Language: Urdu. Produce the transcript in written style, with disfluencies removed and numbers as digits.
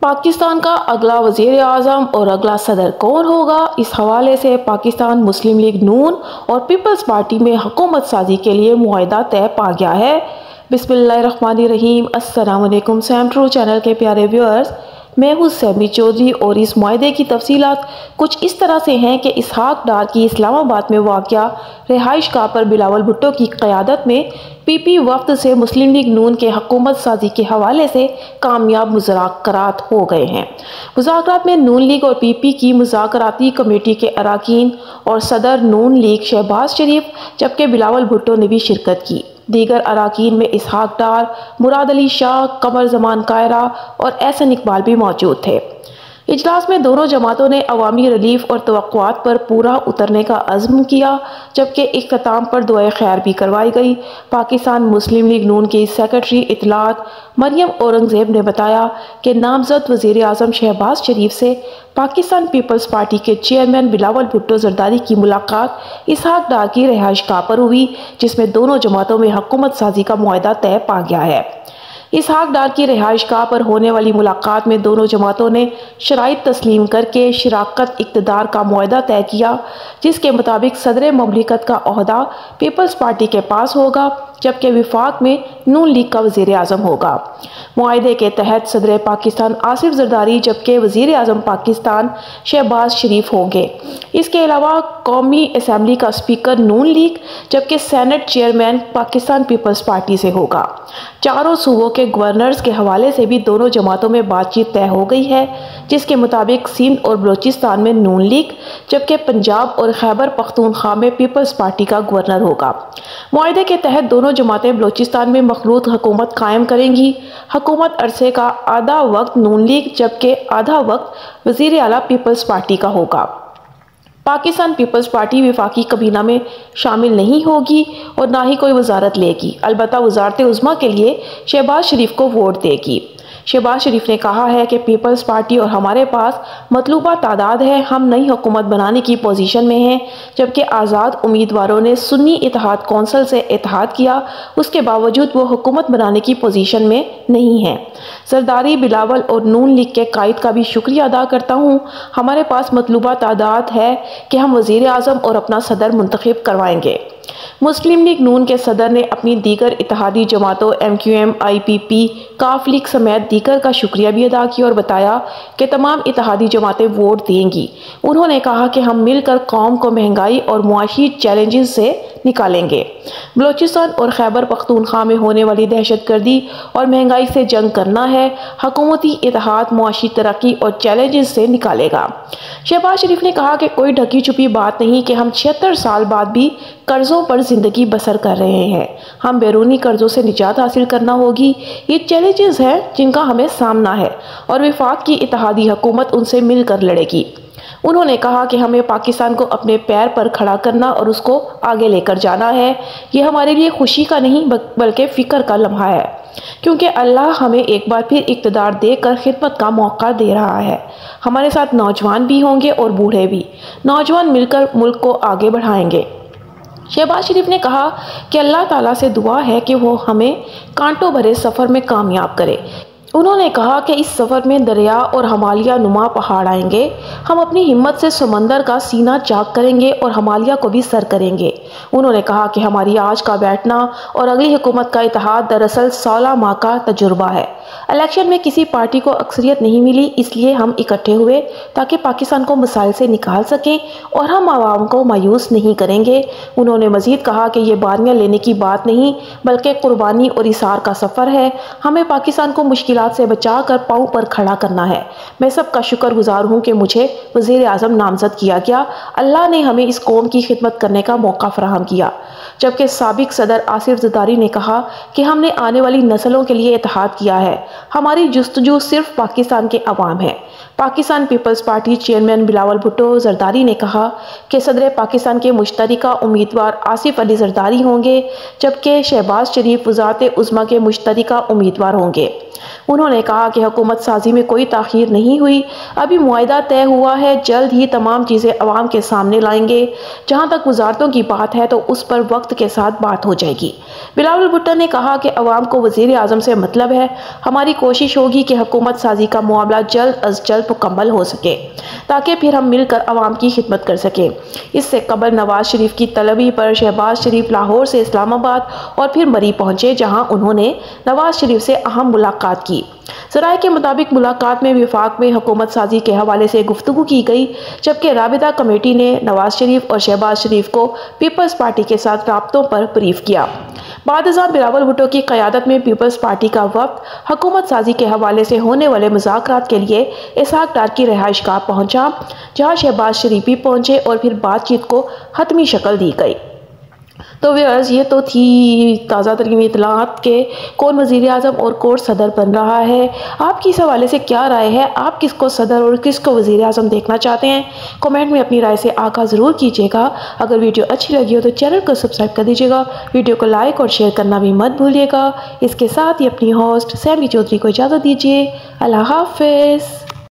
پاکستان کا اگلا وزیر اعظم اور اگلا صدر کون ہوگا؟ اس حوالے سے پاکستان مسلم لیگ نون اور پیپلز پارٹی میں حکومت سازی کے لیے معاہدہ طے پا گیا ہے۔ بسم اللہ الرحمن الرحیم۔ السلام علیکم سیم ٹرو چینل کے پیارے ویورز، میں ہوں سیمی چودھری اور اس معاہدے کی تفصیلات کچھ اس طرح سے ہیں کہ اسحاق ڈار کی اسلام آباد میں واقع رہائش گاہ پر بلاول بھٹو کی قیادت میں پی پی وفد سے مسلم لیگ نون کے حکومت سازی کے حوالے سے کامیاب مذاکرات ہو گئے ہیں۔ مذاکرات میں نون لیگ اور پی پی کی مذاکراتی کمیٹی کے اراکین اور صدر نون لیگ شہباز شریف جبکہ بلاول بھٹو نے بھی شرکت کی۔ دیگر اراکین میں اسحاق ڈار، مراد علی شاہ، قمر زمان کائرہ اور احسن اقبال بھی موجود تھے۔ اجلاس میں دونوں جماعتوں نے عوامی ریلیف اور توقعات پر پورا اترنے کا عزم کیا، جبکہ اختتام پر دعائے خیر بھی کروائی گئی۔ پاکستان مسلم لیگ نون کی سیکرٹری اطلاعات مریم اورنگزیب نے بتایا کہ نامزد وزیر اعظم شہباز شریف سے پاکستان پیپلز پارٹی کے چیئرمین بلاول بھٹو زرداری کی ملاقات اسحاق ڈار کی رہائش گاہ پر ہوئی، جس میں دونوں جماعتوں میں حکومت سازی کا معاہدہ طے پا گیا ہے۔ اسحاق ڈار کی رہائش گاہ پر ہونے والی ملاقات میں دونوں جماعتوں نے شرائط تسلیم کر کے شراکت اقتدار کا معاہدہ طے کیا، جس کے مطابق صدر مملکت کا عہدہ پیپلز پارٹی کے پاس ہوگا، جبکہ وفاق میں نون لیگ کا وزیر اعظم ہوگا۔ معاہدے کے تحت صدر پاکستان آصف زرداری جبکہ وزیر اعظم پاکستان شہباز شریف ہوں گے۔ اس کے علاوہ قومی اسمبلی کا اسپیکر نون لیگ جبکہ سینٹ چیئرمین پاکستان پیپلز پارٹی سے ہوگا۔ چاروں صوبوں کے گورنرز کے حوالے سے بھی دونوں جماعتوں میں بات چیت طے ہو گئی ہے، جس کے مطابق سندھ اور بلوچستان میں نون لیگ جبکہ پنجاب اور خیبر پختونخوا میں پیپلز پارٹی کا گورنر ہوگا۔ معاہدے کے تحت دونوں جماعتیں بلوچستان میں مخلوط حکومت قائم کریں گی۔ حکومت عرصے کا آدھا وقت نون لیگ جبکہ آدھا وقت وزیر اعلیٰ پیپلز پارٹی کا ہوگا۔ پاکستان پیپلز پارٹی وفاقی کابینہ میں شامل نہیں ہوگی اور نہ ہی کوئی وزارت لے گی، البتہ وزارت عظمیٰ کے لیے شہباز شریف کو ووٹ دے گی۔ شہباز شریف نے کہا ہے کہ پیپلز پارٹی اور ہمارے پاس مطلوبہ تعداد ہے، ہم نئی حکومت بنانے کی پوزیشن میں ہیں، جبکہ آزاد امیدواروں نے سنی اتحاد کونسل سے اتحاد کیا، اس کے باوجود وہ حکومت بنانے کی پوزیشن میں نہیں ہیں۔ زرداری، بلاول اور نون لیگ کے قائد کا بھی شکریہ ادا کرتا ہوں، ہمارے پاس مطلوبہ تعداد ہے کہ ہم وزیر اعظم اور اپنا صدر منتخب کروائیں گے۔ مسلم لیگ نون کے صدر نے اپنی دیگر اتحادی جماعتوں ایم کیو ایم، آئی پی پی، کاف لیگ سمیت دیگر کا شکریہ بھی ادا کیا اور بتایا کہ تمام اتحادی جماعتیں ووٹ دیں گی۔ انہوں نے کہا کہ ہم مل کر قوم کو مہنگائی اور معاشی چیلنجز سے نکالیں گے۔ بلوچستان اور خیبر پختونخوا میں ہونے والی دہشت گردی اور مہنگائی سے جنگ کرنا ہے، حکومتی اتحاد معاشی ترقی اور چیلنجز سے نکالے گا۔ شہباز شریف نے کہا کہ کوئی ڈھکی چھپی بات نہیں کہ ہم 76 سال بعد بھی قرضوں پر زندگی بسر کر رہے ہیں، ہم بیرونی قرضوں سے نجات حاصل کرنا ہوگی، یہ چیلنجز ہیں جن کا ہمیں سامنا ہے اور وفاق کی اتحادی حکومت ان سے مل کر لڑے گی۔ انہوں نے کہا کہ ہمیں پاکستان کو اپنے پیر پر کھڑا کرنا اور اس کو آگے لے کر جانا ہے، یہ ہمارے لیے خوشی کا نہیں بلکہ فکر کا لمحہ ہے، کیونکہ اللہ ہمیں ایک بار پھر اقتدار دے کر خدمت کا موقع دے رہا ہے۔ ہمارے ساتھ نوجوان بھی ہوں گے اور بوڑھے بھی، نوجوان مل کر ملک کو آگے بڑھائیں گے۔ شہباز شریف نے کہا کہ اللہ تعالیٰ سے دعا ہے کہ وہ ہمیں کانٹوں بھرے سفر میں کامیاب کرے۔ انہوں نے کہا کہ اس سفر میں دریا اور ہمالیہ نما پہاڑ آئیں گے، ہم اپنی ہمت سے سمندر کا سینہ چاک کریں گے اور ہمالیہ کو بھی سر کریں گے۔ انہوں نے کہا کہ ہماری آج کا بیٹھنا اور اگلی حکومت کا اتحاد دراصل 16 ماہ کا تجربہ ہے۔ الیکشن میں کسی پارٹی کو اکثریت نہیں ملی، اس لیے ہم اکٹھے ہوئے تاکہ پاکستان کو مسائل سے نکال سکیں اور ہم عوام کو مایوس نہیں کریں گے۔ انہوں نے مزید کہا کہ یہ باریاں لینے کی بات نہیں بلکہ قربانی اور ایثار کا سفر ہے، ہمیں پاکستان کو مشکلات سے بچا کر پاؤں پر کھڑا کرنا ہے۔ میں سب کا شکر گزار ہوں کہ مجھے وزیر اعظم نامزد کیا گیا، اللہ نے ہمیں اس قوم کی خدمت کرنے کا موقع فراہم کیا۔ جبکہ سابق صدر آصف زرداری نے کہا کہ ہم نے آنے والی نسلوں کے لیے اتحاد کیا ہے، ہماری جستجو صرف پاکستان کے عوام ہے، پاکستان پیپلز پارٹی چیئرمین بلاول بھٹو زرداری نے کہا کہ صدر پاکستان کے مشترکہ امیدوار آصف علی زرداری ہوں گے، جبکہ شہباز شریف وزارت عظمیٰ کے مشترکہ امیدوار ہوں گے۔ انہوں نے کہا کہ حکومت سازی میں کوئی تاخیر نہیں ہوئی، ابھی معاہدہ طے ہوا ہے، جلد ہی تمام چیزیں عوام کے سامنے لائیں گے۔ جہاں تک وزارتوں کی بات ہے تو اس پر وقت کے ساتھ بات ہو جائے گی۔ بلاول بھٹو نے کہا کہ عوام کو وزیر اعظم سے مطلب ہے، ہماری کوشش ہوگی کہ حکومت سازی کا معاملہ جلد از جلد مکمل ہو سکے تاکہ پھر ہم مل کر عوام کی خدمت کر سکیں۔ اس سے قبل نواز شریف کی طلبی پر شہباز شریف لاہور سے اسلام آباد اور پھر مری پہنچے، جہاں انہوں نے نواز شریف سے اہم ملاقات کی۔ ذرائع کے مطابق ملاقات میں وفاق میں حکومت سازی کے حوالے سے گفتگو کی گئی، جبکہ رابطہ کمیٹی نے نواز شریف اور شہباز شریف کو پیپلز پارٹی کے ساتھ رابطوں پر بریف کیا۔ بعد ازاں بلاول بھٹو کی قیادت میں پیپلز پارٹی کا وفد حکومت سازی کے حوالے سے ہونے والے مذاکرات کے لیے اسحاق ڈار کی رہائش گاہ پہنچا، جہاں شہباز شریف بھی پہنچے اور پھر بات چیت کو حتمی شکل دی گئی۔ تو ویورز، یہ تو تھی تازہ ترین اطلاعات کہ کون وزیر اعظم اور کون صدر بن رہا ہے۔ آپ کی اس حوالے سے کیا رائے ہے؟ آپ کس کو صدر اور کس کو وزیر اعظم دیکھنا چاہتے ہیں؟ کمنٹ میں اپنی رائے سے آگاہ ضرور کیجیے گا۔ اگر ویڈیو اچھی لگی ہو تو چینل کو سبسکرائب کر دیجیے گا، ویڈیو کو لائک اور شیئر کرنا بھی مت بھولیے گا۔ اس کے ساتھ ہی اپنی ہوسٹ سیمی چودھری کو اجازت دیجیے۔ اللہ حافظ۔